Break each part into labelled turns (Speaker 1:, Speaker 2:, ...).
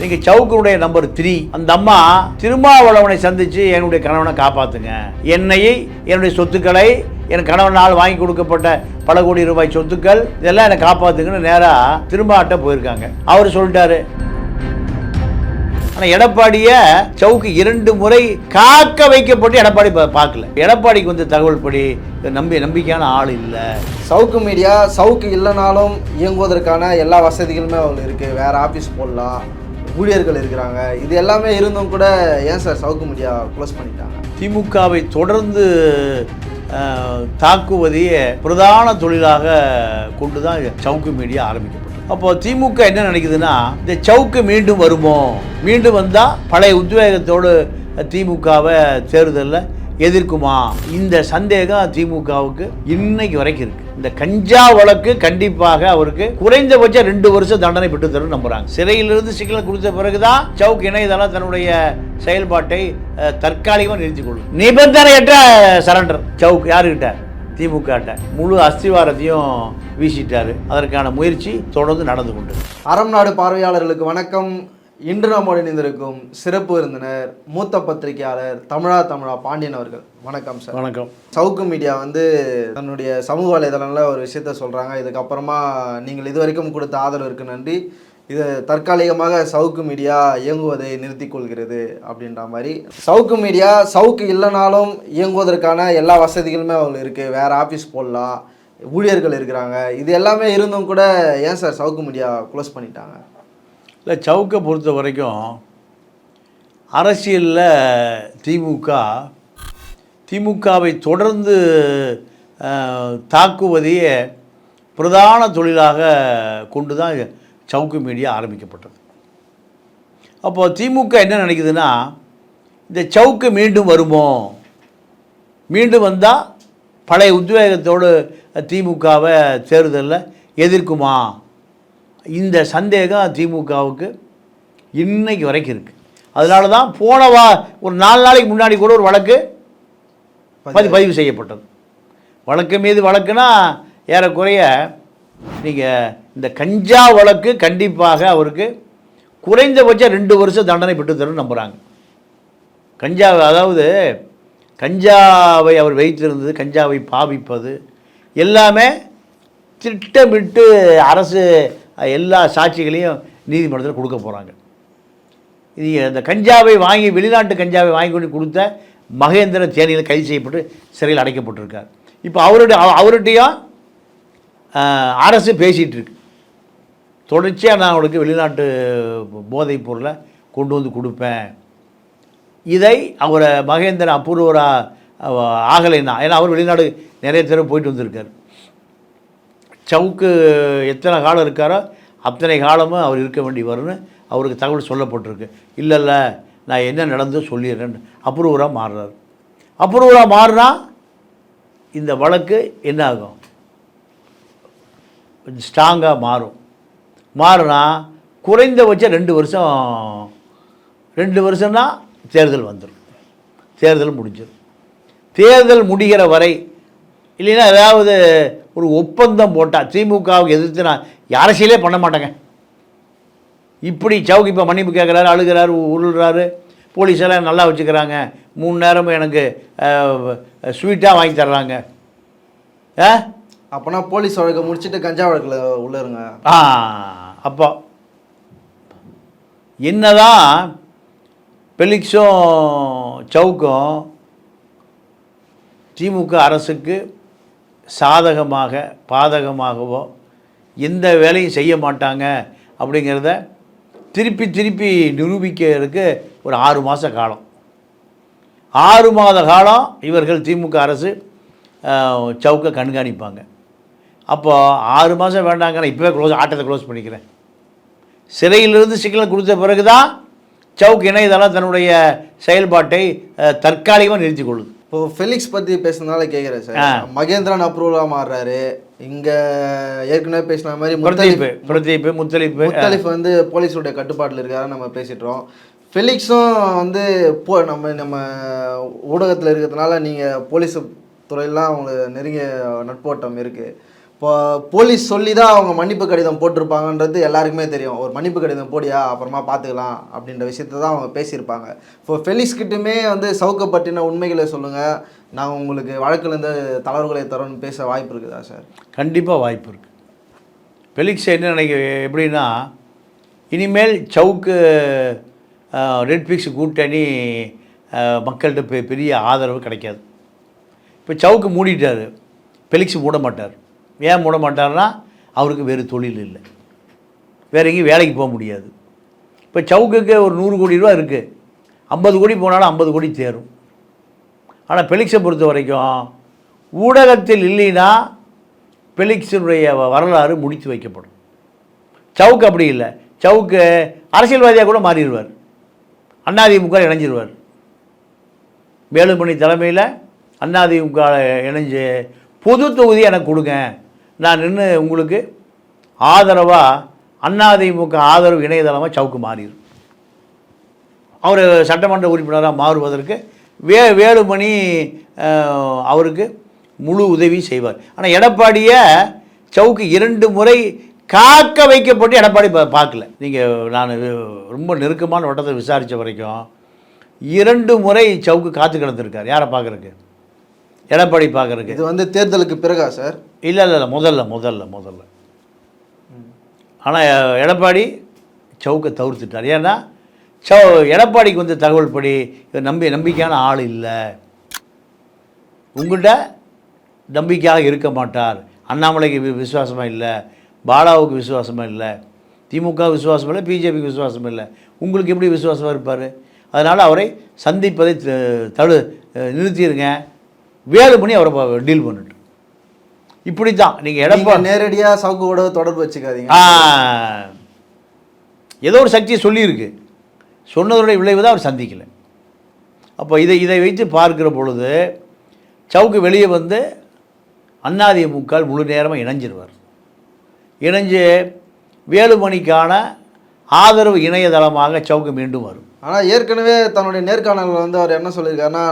Speaker 1: நீங்கள் சவுக்கனுடைய நம்பர் 3 அந்த அம்மா திருமாவளவனை சந்தித்து என்னுடைய கணவனை காப்பாற்றுங்க, என்னையை என்னுடைய சொத்துக்களை என் கணவனால் வாங்கி கொடுக்கப்பட்ட பல கோடி ரூபாய் சொத்துக்கள் இதெல்லாம் என்னை காப்பாற்றுங்கன்னு நேராக திருமாட்ட போயிருக்காங்க. அவர் சொல்லிட்டாரு. ஆனால் எடப்பாடியை சவுக்கு 2 முறை காக்க வைக்கப்பட்டு எடப்பாடி பார்க்கல. எடப்பாடிக்கு வந்து தகவல் படி நம்பிக்கையான ஆள் இல்லை.
Speaker 2: சவுக்கு மீடியா சவுக்கு இல்லைனாலும் இயங்குவதற்கான எல்லா வசதிகளுமே அவங்க இருக்குது. வேறு ஆஃபீஸ் போடலாம், ஊழியர்கள் இருக்கிறாங்க. இது எல்லாமே இருந்தும் கூட ஏன் சார் சவுக்கு மீடியா க்ளோஸ் பண்ணிட்டாங்க?
Speaker 1: திமுகவை தொடர்ந்து தாக்குவதையே பிரதான தொழிலாக கொண்டு தான் சவுக்கு மீடியா ஆரம்பிக்கப்பட்டது. அப்போ திமுக என்ன நினைக்குதுன்னா, இந்த சவுக்கு மீண்டும் வருமோ, மீண்டும் வந்தால் பழைய உத்வேகத்தோடு திமுகவை தேர்தலில் எதிர்க்குமா, இந்த சந்தேகம் திமுகவுக்கு இன்னைக்கு வரைக்கும் இருக்கு. இந்த கஞ்சா வழக்கு கண்டிப்பாக அவருக்கு குறைந்தபட்சம் 2 வருஷம் தண்டனை பெற்று தரும் நம்புறாங்க. சிறையிலிருந்து சிக்கலை கொடுத்த பிறகுதான் சவுக்கு இணையதளம் தன்னுடைய செயல்பாட்டை தற்காலிகமாக நிறுத்திக் கொள்ளும். நிபந்தனையற்ற சரண்டர் சவுக்கு யாருக்கிட்ட? திமுக முழு அஸ்திவாரத்தையும் வீசிட்டாரு. அதற்கான முயற்சி தொடர்ந்து நடந்து கொண்டு.
Speaker 2: அறம் நாடு பார்வையாளர்களுக்கு வணக்கம். இன்று நம்மோடு இணைந்திருக்கும் சிறப்பு விருந்தினர் மூத்த பத்திரிகையாளர் தமிழா பாண்டியன் அவர்கள். வணக்கம் சார்.
Speaker 1: வணக்கம்.
Speaker 2: சவுக்கு மீடியா வந்து தன்னுடைய சமூக வலைதளங்களில் ஒரு விஷயத்த சொல்கிறாங்க. இதுக்கப்புறமா நீங்கள் இதுவரைக்கும் கொடுத்த ஆதரவிற்கு நன்றி, இது தற்காலிகமாக சவுக்கு மீடியா இயங்குவதை நிறுத்தி கொள்கிறது அப்படின்ற மாதிரி. சவுக்கு மீடியா சவுக்கு இல்லைனாலும் இயங்குவதற்கான எல்லா வசதிகளுமே அவங்க இருக்குது. வேறு ஆஃபீஸ் போடலாம், ஊழியர்கள் இருக்கிறாங்க. இது எல்லாமே இருந்தும் கூட ஏன் சார் சவுக்கு மீடியா க்ளோஸ் பண்ணிட்டாங்க?
Speaker 1: இல்லை, சவுக்கை பொறுத்த வரைக்கும் அரசியலில் திமுகவை தொடர்ந்து தாக்குவதையே பிரதான தொழிலாக கொண்டு தான் சவுக்கு மீடியா ஆரம்பிக்கப்பட்டது. அப்போது திமுக என்ன நினைக்குதுன்னா, இந்த சவுக்கு மீண்டும் வருமோ, மீண்டும் வந்தால் பழைய உத்வேகத்தோடு திமுகவை தேர்தலில் எதிர்க்குமா, இந்த சந்தேகம் திமுகவுக்கு இன்னைக்கு வரைக்கும் இருக்குது. அதனால தான் ஒரு 4 நாளைக்கு முன்னாடி கூட ஒரு வழக்கு பதிவு செய்யப்பட்டது. வழக்கு மீது வழக்குனா ஏறக்குறைய நீங்கள் இந்த கஞ்சா வழக்கு கண்டிப்பாக அவருக்கு குறைந்தபட்சம் 2 வருஷம் தண்டனை பெற்று தரும் நம்புகிறாங்க. அதாவது கஞ்சாவை அவர் வைத்திருந்தது, கஞ்சாவை பாவிப்பது எல்லாமே திட்டமிட்டு அரசு எல்லா சாட்சிகளையும் நீதிமன்றத்தில் கொடுக்க போகிறாங்க. இது இந்த கஞ்சாவை வாங்கி வெளிநாட்டு கஞ்சாவை வாங்கி கொண்டு கொடுத்த மகேந்திர தேனியில் கைது செய்யப்பட்டு சிறையில் அடைக்கப்பட்டிருக்கார். இப்போ அவர்கிட்டையும் அரசு பேசிகிட்டு இருக்கு, தொடர்ச்சியாக நான் அவருக்கு வெளிநாட்டு போதைப் பொருளை கொண்டு வந்து கொடுப்பேன். இதை அவரை மகேந்திரன் அப்ரூவராக ஆகலைன்னா, ஏன்னா அவர் வெளிநாடு நிறைய தடவை போயிட்டு வந்திருக்கார். சவுக்கு எத்தனை காலம் இருக்காரோ அத்தனை காலமும் அவர் இருக்க வேண்டி வரும்னு அவருக்கு தகவல் சொல்லப்பட்டிருக்கு. இல்லை நான் என்ன நடந்தோ சொல்லிடுறேன். அப்ரூவராக மாறுறாரு. அப்ரூவராக மாறினா இந்த வழக்கு என்ன ஆகும், கொஞ்சம் ஸ்ட்ராங்காக மாறினா குறைந்தபட்சம் 2 வருஷம்னா தேர்தல் வந்துடும். தேர்தல் முடிஞ்சிடும். தேர்தல் முடிகிற வரை இல்லைன்னா ஏதாவது ஒரு ஒப்பந்தம் போட்டால் திமுகவுக்கு எதிர்த்து நான் அரசியலே பண்ண மாட்டேங்க. இப்படி சவுக்கு இப்போ மன்னிப்பு கேட்குறாரு, அழுகிறாரு, உருள்றாரு, போலீஸெல்லாம் நல்லா வச்சுக்கிறாங்க, 3 நேரமும் எனக்கு ஸ்வீட்டாக வாங்கி தர்றாங்க.
Speaker 2: அப்போனா போலீஸ் வழக்கை முடிச்சுட்டு கஞ்சா வழக்கில் உள்ளருங்க.
Speaker 1: அப்போ என்னதான் பெலிக்ஸும் சவுக்கும் திமுக அரசுக்கு சாதகமாக பாதகமாகவோ எந்த வேலையும் செய்ய மாட்டாங்க அப்படிங்கிறத திருப்பி நிரூபிக்கிறதுக்கு ஒரு 6 மாத காலம், 6 மாத காலம் இவர்கள் திமுக அரசு சவுக்கை கண்காணிப்பாங்க. அப்போது 6 மாதம் வேண்டாங்க, இப்போவே ஆட்டத்தை க்ளோஸ் பண்ணிக்கிறேன். சிறையிலிருந்து சிக்கலை கொடுத்த பிறகு தான் சவுக்கு இணையதளம் தன்னுடைய செயல்பாட்டை தற்காலிகமாக நிறுத்தி கொள்ளுது.
Speaker 2: இப்போ ஃபெலிக்ஸ் பற்றி பேசுனதால கேட்குறேன் சார். மகேந்திரன் அப்ரூவலாக மாறுறாரு. இங்கே ஏற்கனவே பேசின மாதிரி முத்தலிஃப் வந்து போலீஸுடைய கட்டுப்பாட்டில் இருக்காரு நம்ம பேசிட்டோம். ஃபெலிக்ஸும் வந்து நம்ம ஊடகத்தில் இருக்கிறதுனால நீங்கள் போலீஸ் துறையெல்லாம் அவங்க நெருங்கிய நட்போட்டம் இருக்குது. இப்போ போலீஸ் சொல்லி தான் அவங்க மன்னிப்பு கடிதம் போட்டிருப்பாங்கன்றது எல்லாருக்குமே தெரியும். ஒரு மன்னிப்பு கடிதம் போடியா அப்புறமா பார்த்துக்கலாம் அப்படின்ற விஷயத்த தான் அவங்க பேசியிருப்பாங்க. இப்போ ஃபெலிக்ஸ்கிட்டுமே வந்து சவுக்கை பற்றின உண்மைகளை சொல்லுங்கள், நாங்கள் உங்களுக்கு வழக்குலேருந்து தளர்வுகளை தரோன்னு பேச வாய்ப்பு இருக்குதா சார்?
Speaker 1: கண்டிப்பாக வாய்ப்பு இருக்குது. ஃபெலிக்ஸ் என்ன எப்படின்னா, இனிமேல் சவுக்கு ரெட்ஃபிக்ஸ் கூட்டணி மக்கள்கிட்ட பெரிய ஆதரவு கிடைக்காது. இப்போ சவுக்கு மூடிட்டார், ஃபெலிக்ஸ் மூட மாட்டார். ஏன் மூட மாட்டார்னா, அவருக்கு வேறு தொழில் இல்லை, வேறு எங்கேயும் வேலைக்கு போக முடியாது. இப்போ சவுக்குக்கு ஒரு 100 கோடி ரூபா இருக்குது, 50 கோடி போனாலும் 50 கோடி தேரும். ஆனால் ஃபெலிக்ஸை பொறுத்த வரைக்கும் ஊடகத்தில் இல்லைன்னா ஃபெலிக்ஸினுடைய வரலாறு முடித்து வைக்கப்படும். சவுக்கு அப்படி இல்லை. சவுக்கு அரசியல்வாதியாக கூட மாறிடுவார், அதிமுக இணைஞ்சிருவார். வேலுமணி தலைமையில் அதிமுக இணைஞ்சு பொது தொகுதி எனக்கு கொடுங்க, நான் நின்று உங்களுக்கு ஆதரவாக அதிமுக ஆதரவு இணையதளமாக சவுக்கு மாறிடும். அவர் சட்டமன்ற உறுப்பினராக மாறுவதற்கு வேலுமணி அவருக்கு முழு உதவி செய்வார். ஆனால் எடப்பாடியை சவுக்கு 2 முறை காக்க வைக்கப்பட்டு எடப்பாடி பார்க்கல. நீங்கள் நான் ரொம்ப நெருக்கமான வட்டத்தை விசாரித்த வரைக்கும் 2 முறை சவுக்கு காத்து கிடந்திருக்கார். யாரை பார்க்குறக்கு? எடப்பாடி பார்க்குறக்கு.
Speaker 2: இது வந்து தேர்தலுக்கு பிறகா சார்? இல்லை, முதல்ல. ஆனால் எடப்பாடி சவுக்கை தவிர்த்துட்டார். ஏன்னா எடப்பாடிக்கு வந்து தகவல் படி நம்பிக்கையான ஆள் இல்லை, உங்கள்கிட்ட நம்பிக்கையாக இருக்க மாட்டார். அண்ணாமலைக்கு விசுவாசமாக இல்லை, பாலாவுக்கு விசுவாசமாக இல்லை, திமுக விசுவாசம் இல்லை, பிஜேபிக்கு விசுவாசம் இல்லை, உங்களுக்கு எப்படி விசுவாசமாக இருப்பார்? அதனால் அவரை சந்திப்பதை நிறுத்திடுங்க, வேலுமணி அவரை டீல் பண்ணிட்டு. இப்படி தான் நீங்கள் எடப்பாடி நேரடியாக சவுக்கு கூட தொடர்பு வச்சுக்காதீங்க.
Speaker 1: ஏதோ ஒரு சக்தியை சொல்லியிருக்கு, சொன்னதோடைய விளைவு தான் அவர் சந்திக்கலை. அப்போ இதை வைத்து பார்க்குற பொழுது சவுக்கு வெளியே வந்து அதிமுக முழு நேரமாக இணைஞ்சிருவார். இணைஞ்சு வேலுமணிக்கான ஆதரவு இணையதளமாக சவுக்கு மீண்டும் வரும்.
Speaker 2: ஆனால் ஏற்கனவே தன்னுடைய நேர்காணலில் வந்து அவர் என்ன சொல்லியிருக்காருன்னா,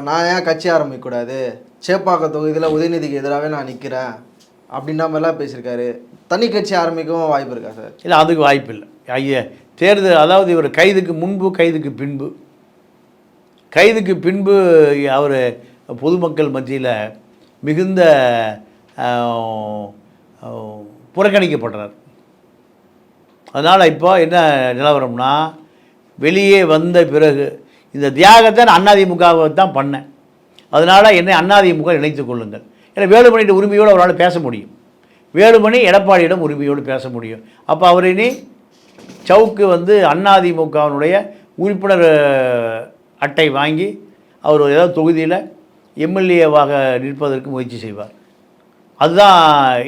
Speaker 2: நான் ஏன் கட்சி ஆரம்பிக்கக்கூடாது, சேப்பாக்க தொகுதியில் உதயநிதிக்கு எதிராகவே நான் நிற்கிறேன் அப்படின்ற மாதிரிலாம் பேசியிருக்காரு. தனி கட்சி ஆரம்பிக்கவும் வாய்ப்பு இருக்கா சார்?
Speaker 1: இல்லை, அதுக்கு வாய்ப்பு இல்லை. தேர்தல், அதாவது இவர் கைதுக்கு முன்பு கைதுக்கு பின்பு அவர் பொதுமக்கள் மத்தியில் மிகுந்த புறக்கணிக்கப்படுறார். அதனால் இப்போ என்ன நிலவரம்னா, வெளியே வந்த பிறகு இந்த தியாகத்தை நான் அதிமுகவை தான் பண்ணேன், அதனால் என்னை அதிமுக இணைத்து கொள்ளுங்கள். ஏன்னா வேலுமணியோட உரிமையோடு அவரால் பேச முடியும், வேலுமணி எடப்பாடியிடம் உரிமையோடு பேச முடியும். அப்போ அவர் இனி சவுக்கு வந்து அதிமுகவினுடைய உறுப்பினர் அட்டை வாங்கி அவர் ஏதாவது தொகுதியில் எம்எல்ஏவாக நிற்பதற்கு முயற்சி செய்வார். அதுதான்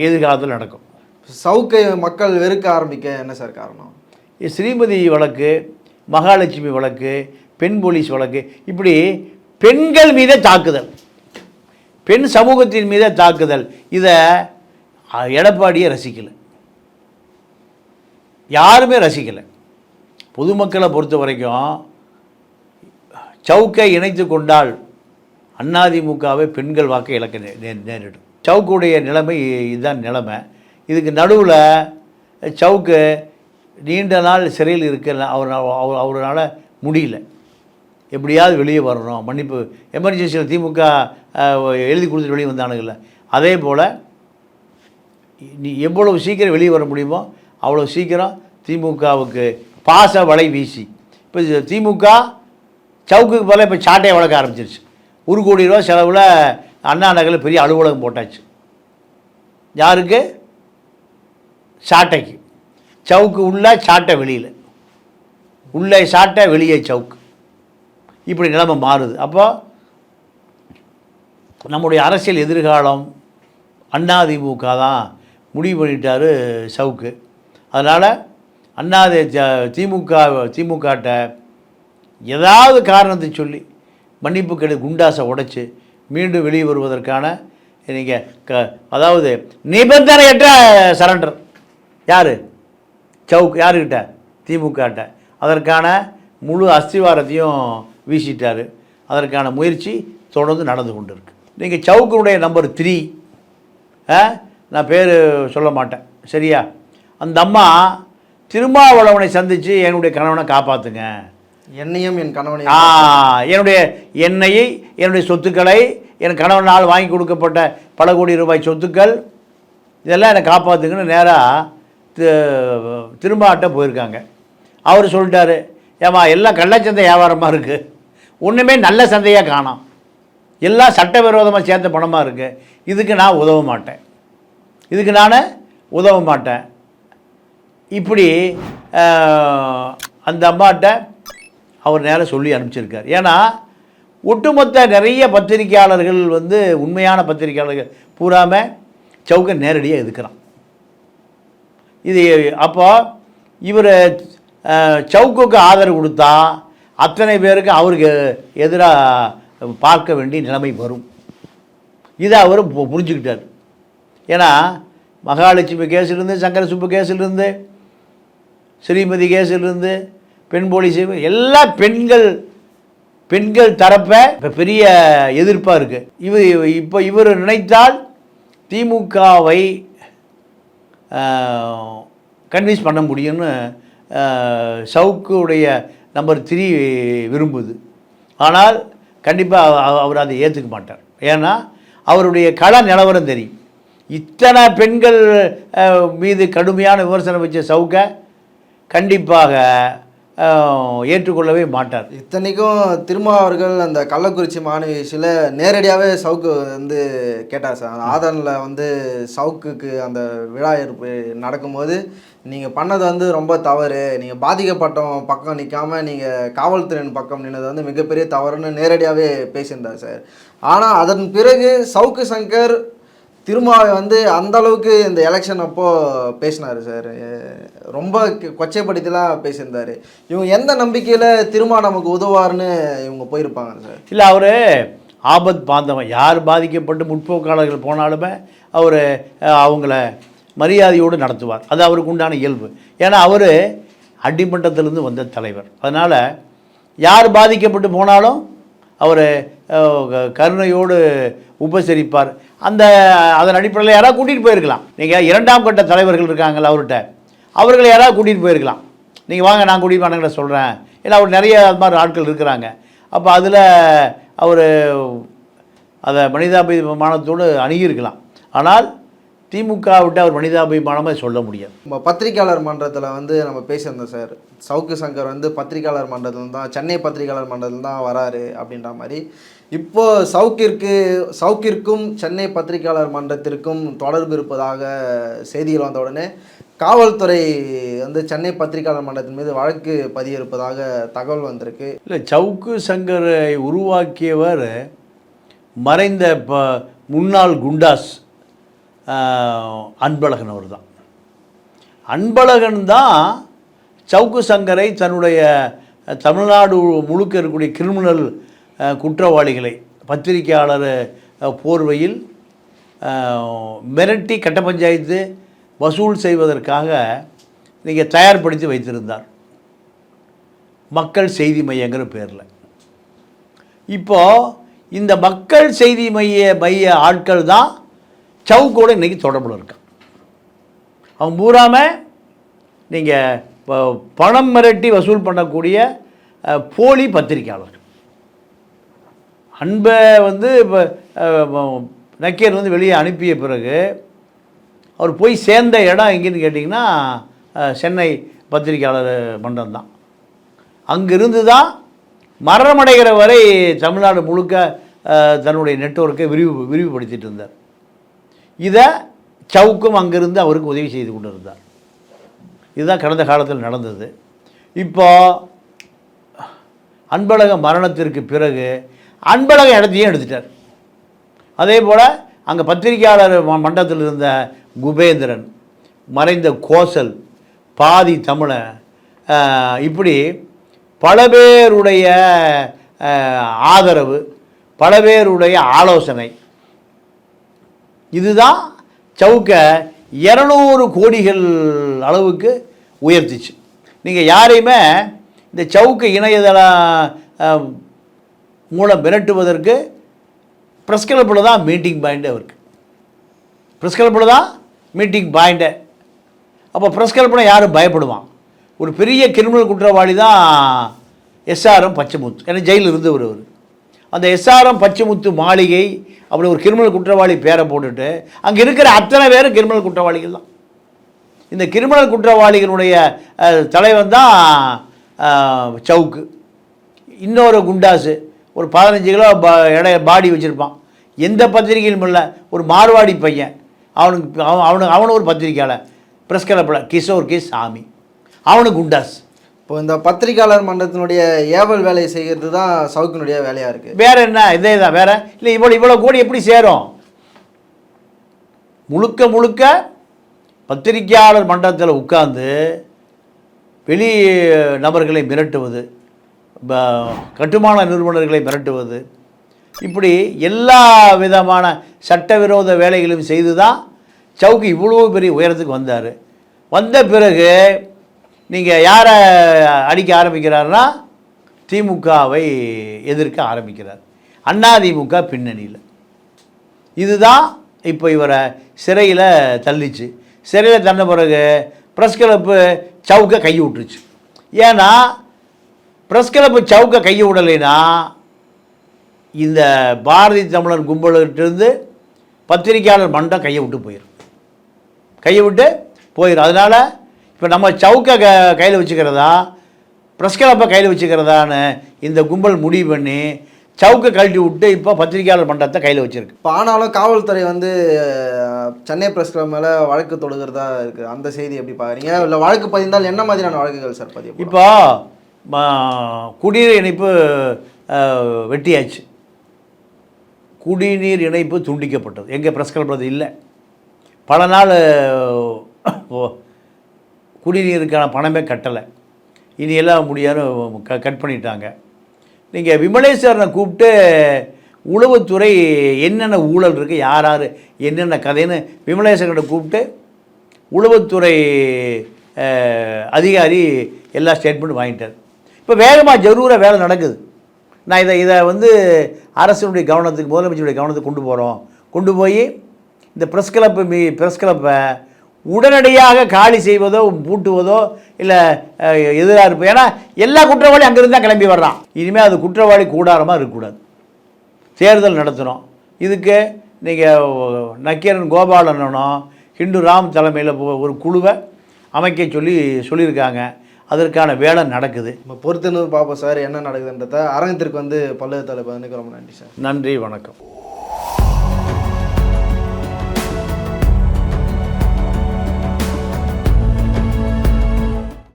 Speaker 1: எதிர்காலத்தில் நடக்கும்.
Speaker 2: சவுக்கை மக்கள் வெறுக்க ஆரம்பிக்க என்ன சார் காரணம்?
Speaker 1: ஸ்ரீமதி வழக்கு, மகாலட்சுமி வழக்கு, பெண் போலீஸ் வழக்கு, இப்படி பெண்கள் மீதே தாக்குதல், பெண் சமூகத்தின் மீதே தாக்குதல், இதை எடப்பாடியே ரசிக்கலை, யாருமே ரசிக்கலை. பொதுமக்களை பொறுத்த வரைக்கும் சவுக்கை இணைத்து கொண்டால் அதிமுகவை பெண்கள் வாக்கை இழக்க நேரிடும். சவுக்குடைய நிலைமை இதுதான் நிலைமை. இதுக்கு நடுவில் சவுக்கு நீண்ட நாள் சிறையில் இருக்க அவரால் முடியல, எப்படியாவது வெளியே வரணும், மன்னிப்பு எமர்ஜென்சியில் திமுக எழுதி கொடுத்துட்டு வெளியே வந்தானுங்கள்ல, அதே போல் நீ எவ்வளவு சீக்கிரம் வெளியே வர முடியுமோ அவ்வளோ சீக்கிரம் திமுகவுக்கு பாச வலை வீசி, இப்போ திமுக சவுக்குக்கு போல இப்போ சாட்டையை வளர்க்க ஆரம்பிச்சிருச்சு. 1 கோடி ரூபா செலவில் அண்ணா நகரில் பெரிய அலுவலகம் போட்டாச்சு. யாருக்கு? சாட்டைக்கு. சவுக்கு உள்ள, சாட்டை வெளியில், உள்ளே சாட்டை வெளியே சவுக்கு, இப்படி நிலைமை மாறுது. அப்போ நம்முடைய அரசியல் எதிர்காலம் அதிமுக தான் முடிவு பண்ணிட்டார் சவுக்கு. அதனால் திமுகட்ட ஏதாவது காரணத்தை சொல்லி மன்னிப்பு கெடு குண்டாசை உடைச்சி மீண்டும் வெளியே வருவதற்கான நீங்கள் அதாவது நிபந்தனையற்ற சரண்டர். யார்? சவுக்கு. யாருக்கிட்ட? திமுகட்ட. அதற்கான முழு அஸ்திவாரத்தையும் வீசிட்டார். அதற்கான முயற்சி தொடர்ந்து நடந்து கொண்டு இருக்கு. நீங்கள் சவுக்குடைய நம்பர் 3 நான் பேர் சொல்ல மாட்டேன், சரியா? அந்த அம்மா திருமாவளவனை சந்தித்து என்னுடைய கணவனை காப்பாற்றுங்க,
Speaker 2: என்னையும் என் கணவனை
Speaker 1: என்னையை என்னுடைய சொத்துக்களை என் கணவனால் வாங்கி கொடுக்கப்பட்ட பல கோடி ரூபாய் சொத்துக்கள் இதெல்லாம் என்னை காப்பாற்றுங்கன்னு நேராக திரும்பாட்ட போயிருக்காங்க. அவர் சொல்லிட்டாரு, ஏமா எல்லாம் கள்ளச்சந்தை வியாபாரமாக இருக்குது, ஒன்றுமே நல்ல சந்தையாக காணோம், எல்லாம் சட்டவிரோதமாக சேர்ந்த பணமாக இருக்குது, இதுக்கு நான் உதவ மாட்டேன், இதுக்கு நான் உதவ மாட்டேன். இப்படி அந்த அம்மாட்ட அவர் நேரம் சொல்லி அனுப்பிச்சிருக்கார். ஏன்னா ஒட்டுமொத்த நிறைய பத்திரிகையாளர்கள் வந்து உண்மையான பத்திரிகையாளர்கள் பூராமல் சவுக்கை நேரடியாக எதுக்குறான். இது அப்போ இவர் சவுக்குக்கு ஆதரவு கொடுத்தா அத்தனை பேருக்கு அவருக்கு எதிராக பார்க்க வேண்டிய நிலைமை வரும். இதை அவர் புரிஞ்சுக்கிட்டார். ஏன்னா மகாலட்சுமி கேஸிலிருந்து, சங்கர சுப்பு கேஸிலிருந்து, ஸ்ரீமதி கேஸிலிருந்து, பெண் போலீஸ் எல்லா பெண்கள் தரப்ப இப்போ பெரிய எதிர்ப்பாக இருக்குது. இப்போ இவர் நினைத்தால் திமுகவை கன்வின்ஸ் பண்ண முடியும்னு சவுக்குடைய நம்பர் 3 விரும்புது. ஆனால் கண்டிப்பாக அவர் அதை ஏற்றுக்க மாட்டார். ஏன்னா அவருடைய கள நிலவரம் தெரியும். இத்தனை பெண்கள் மீது கடுமையான விமர்சனம் வச்ச சவுக்கை கண்டிப்பாக ஏற்றுக்கொள்ளவே மாட்டார்.
Speaker 2: இத்தனைக்கும் திருமா அவர்கள் அந்த கள்ளக்குறிச்சி மாணவி விஷயில் நேரடியாகவே சவுக்கு வந்து கேட்டார் சார். ஆதனில் வந்து சவுக்குக்கு அந்த விழா ஏற்பு நடக்கும்போது நீங்கள் பண்ணது வந்து ரொம்ப தவறு, நீங்கள் பாதிக்கப்பட்டவங்க பக்கம் நிற்காமல் நீங்கள் காவல்துறையின் பக்கம் நின்னது வந்து மிகப்பெரிய தவறுன்னு நேரடியாகவே பேசியிருந்தார் சார். ஆனால் அதன் பிறகு சவுக்கு சங்கர் திருமாவை வந்து அந்த அளவுக்கு இந்த எலெக்ஷன் அப்போது பேசினார் சார். ரொம்ப கொச்சைப்படுத்திலாம் பேசியிருந்தார். இவங்க எந்த நம்பிக்கையில் திருமா நமக்கு உதவார்னு இவங்க போயிருப்பாங்க சார்?
Speaker 1: இல்லை, அவர் ஆபத் பாந்தவன். யார் பாதிக்கப்பட்டு முற்போக்காளர்கள் போனாலுமே அவர் அவங்கள மரியாதையோடு நடத்துவார். அது அவருக்கு உண்டான இயல்பு. ஏன்னா அவர் அடிமட்டத்திலிருந்து வந்த தலைவர். அதனால் யார் பாதிக்கப்பட்டு போனாலும் அவர் கருணையோடு உபசரிப்பார். அதன் அடிப்படையில் யாராவது கூட்டிகிட்டு போயிருக்கலாம். நீங்கள் 2ஆம் கட்ட தலைவர்கள் இருக்காங்களா அவர்கிட்ட, அவர்களை யாராவது கூட்டிகிட்டு போயிருக்கலாம். நீங்கள் வாங்க நான் கூட்டிகிட்டு வாங்க சொல்கிறேன். ஏன்னா அவர் நிறைய அது மாதிரி ஆட்கள் இருக்கிறாங்க. அப்போ அதில் அவர் அதை மனிதாபிமானத்தோடு அணுகியிருக்கலாம். ஆனால் திமுக விட்டு அவர் மனிதாபிமானமாக சொல்ல முடியாது.
Speaker 2: நம்ம பத்திரிகையாளர் மன்றத்தில் வந்து நம்ம பேசியிருந்தோம் சார். சவுக்கு சங்கர் வந்து பத்திரிகையாளர் மன்றத்தில் தான், சென்னை பத்திரிகையாளர் மன்றத்தில் தான் வராரு அப்படின்ற மாதிரி. இப்போது சவுக்கிற்கும் சென்னை பத்திரிகையாளர் மன்றத்திற்கும் தொடர்பு இருப்பதாக செய்திகள் வந்த உடனே காவல்துறை வந்து சென்னை பத்திரிகையாளர் மன்றத்தின் மீது வழக்கு பதிய இருப்பதாக தகவல் வந்திருக்கு.
Speaker 1: இல்லை, சவுக்கு சங்கரை உருவாக்கியவர் மறைந்த முன்னாள் குண்டாஸ் அன்பழகன் அவர் தான். அன்பழகன் தான் சவுக்கு சங்கரை தன்னுடைய தமிழ்நாடு முழுக்க இருக்கக்கூடிய கிரிமினல் குற்றவாளிகளை பத்திரிகையாளர் போர்வையில் மிரட்டி கட்ட பஞ்சாயத்து வசூல் செய்வதற்காக நீங்கள் தயார்படுத்தி வைத்திருந்தார், மக்கள் செய்தி மையங்கிற பேரில். இப்போது இந்த மக்கள் செய்தி மைய ஆட்கள் தான் சவுக்கோடு இன்றைக்கி தொடர்பில் இருக்கான். அவன் பூராமல் நீங்கள் பணம் மிரட்டி வசூல் பண்ணக்கூடிய போலி பத்திரிக்கையாளர்கள். அன்பை வந்து இப்போ நக்கீரன் வந்து வெளியே அனுப்பிய பிறகு அவர் போய் சேர்ந்த இடம் எங்கேன்னு கேட்டிங்கன்னா சென்னை பத்திரிக்கையாளர் மன்றம் தான். அங்கிருந்து தான் மரணமடைகிற வரை தமிழ்நாடு முழுக்க தன்னுடைய நெட்வொர்க்கை விரிவுபடுத்திட்டு இருந்தார். இதை சவுக்கும் அங்கிருந்து அவருக்கு உதவி செய்து கொண்டு இருந்தார். இதுதான் கடந்த காலத்தில் நடந்தது. இப்போது அன்பழக மரணத்திற்கு பிறகு அன்பழக இடத்தையும் எடுத்துட்டார். அதே போல் அங்கே பத்திரிகையாளர் மன்றத்தில் இருந்த குபேந்திரன், மறைந்த கோசல், பாதி தமிழன், இப்படி பல பேருடைய ஆதரவு, பல பேருடைய ஆலோசனை, இதுதான் சவுக்கை 200 கோடிகள் அளவுக்கு உயர்த்திச்சு. நீங்கள் யாரையுமே இந்த சவுக்கு இணையதள மூலம் மிரட்டுவதற்கு ப்ரெஸ் கிளப்பில் தான் மீட்டிங் பாயிண்ட் அவருக்கு. ப்ரெஸ் கிளப்பில் தான் மீட்டிங் பாயிண்ட்டு. அப்போ ப்ரெஸ் கிளப்புனா யாரும் பயப்படுவான்? ஒரு பெரிய கிரிமினல் குற்றவாளி தான் எஸ்ஆர்எம் பச்சைமுத்து. ஏன்னா ஜெயிலில் இருந்து வருவர். அந்த எஸ்ஆர்எம் பச்சைமுத்து மாளிகை அப்படி ஒரு கிரிமினல் குற்றவாளி பேரை போட்டுட்டு அங்கே இருக்கிற அத்தனை பேரும் கிரிமினல் குற்றவாளிகள் தான். இந்த கிரிமினல் குற்றவாளிகளுடைய தலைவன் தான் சவுக்கு. இன்னொரு குண்டாசு ஒரு 15 கிலோ பாடி வச்சுருப்பான். எந்த பத்திரிகையிலும் இல்லை. ஒரு மார்வாடி பையன், அவனுக்கு ஒரு பத்திரிக்கையாளர் ப்ரெஸ் கிளப்பில் கிஷோர் கே சாமி, அவனுக்கு குண்டாஸ்.
Speaker 2: இப்போ இந்த பத்திரிகையாளர் மன்றத்தினுடைய ஏவல் வேலையை செய்கிறது தான் சவுக்கினுடைய வேலையாக இருக்குது.
Speaker 1: வேறு என்ன? இதே தான். வேறு இல்லை. இவ்வளோ கோடி எப்படி சேரும்? முழுக்க பத்திரிகையாளர் மன்றத்தில் உட்கார்ந்து வெளி நபர்களை மிரட்டுவது, கட்டுமான நிறுவனர்களை மிரட்டுவது, இப்படி எல்லா விதமான சட்டவிரோத வேலைகளையும் செய்து தான் சவுக்கு இவ்வளோ பெரிய உயரத்துக்கு வந்தார். வந்த பிறகு நீங்கள் யாரை அடிக்க ஆரம்பிக்கிறாருன்னா திமுகவை எதிர்க்க ஆரம்பிக்கிறார். அதிமுக பின்னணியில். இதுதான் இப்போ இவரை சிறையில் தள்ளிச்சு. சிறையில் தந்த பிறகு ப்ரெஸ் கிளப்பு சவுக்கை கையை விட்டுருச்சு. ஏன்னா ப்ரெஸ் கிளப்பு சவுக்கை கையை விடலைன்னா இந்த பாரதிய தமிழர் கும்பலிருந்து பத்திரிகையாளர் மன்றம் கையை விட்டு போயிடும். அதனால் இப்போ நம்ம சவுக்கை கையில் வச்சுக்கிறதா ப்ரெஸ் கிளப்பை கையில் வச்சுக்கிறதான்னு இந்த கும்பல் முடிவு பண்ணி சவுக்கை கழட்டி விட்டு இப்போ பத்திரிகையாளர் மன்றத்தை கையில் வச்சுருக்கு.
Speaker 2: இப்போ ஆனாலும் காவல்துறை வந்து சென்னை ப்ரெஸ் கிளப் மேலே வழக்கு தொடுகிறதா இருக்குது. அந்த செய்தி எப்படி பார்க்குறீங்க? இல்லை வழக்கு பதிந்தால் என்ன மாதிரியான வழக்குகள் சார் பதிவு?
Speaker 1: இப்போ குடிநீர் இணைப்பு வெட்டியாச்சு. குடிநீர் இணைப்பு துண்டிக்கப்பட்டது. எங்கள் ப்ரெஸ் கிளப்பில் அது இல்லை. பல நாள் குடிநீருக்கான பணமே கட்டலை. இனி எல்லாம் முடியாது கட் பண்ணிட்டாங்க. நீங்கள் விமலேஸ்வரனை கூப்பிட்டு உளவுத்துறை என்னென்ன ஊழல் இருக்குது, யார் என்னென்ன கதைன்னு விமலேஸ்வரனை கூப்பிட்டு உளவுத்துறை அதிகாரி எல்லா ஸ்டேட்மெண்ட்டும் வாங்கிட்டார். இப்போ வேகமாக ஜரூராக வேலை நடக்குது. நான் இதை வந்து அரசுடைய கவனத்துக்கு, முதலமைச்சருடைய கவனத்துக்கு கொண்டு போய் இந்த ப்ரெஸ் கிளப்பை உடனடியாக காலி செய்வதோ பூட்டுவதோ இல்லை எதிராக இருப்போம். ஏன்னா எல்லா குற்றவாளியும் அங்கேருந்து தான் கிளம்பி வர்றான். இனிமேல் அது குற்றவாளி கூடாரமாக இருக்கக்கூடாது. தேர்தல் நடத்தணும். இதுக்கு நீங்கள் நக்கீரன் கோபாலனும் ஹிந்து ராம் தலைமையில் ஒரு குழுவை அமைக்க சொல்லியிருக்காங்க. அதற்கான வேலை நடக்குது.
Speaker 2: நம்ம பொறுத்துன்னு பார்ப்போம் சார் என்ன நடக்குதுன்றத. அரங்கத்திற்கு வந்து பல்லு தலைப்பு ரொம்ப நன்றி சார்.
Speaker 1: நன்றி, வணக்கம்.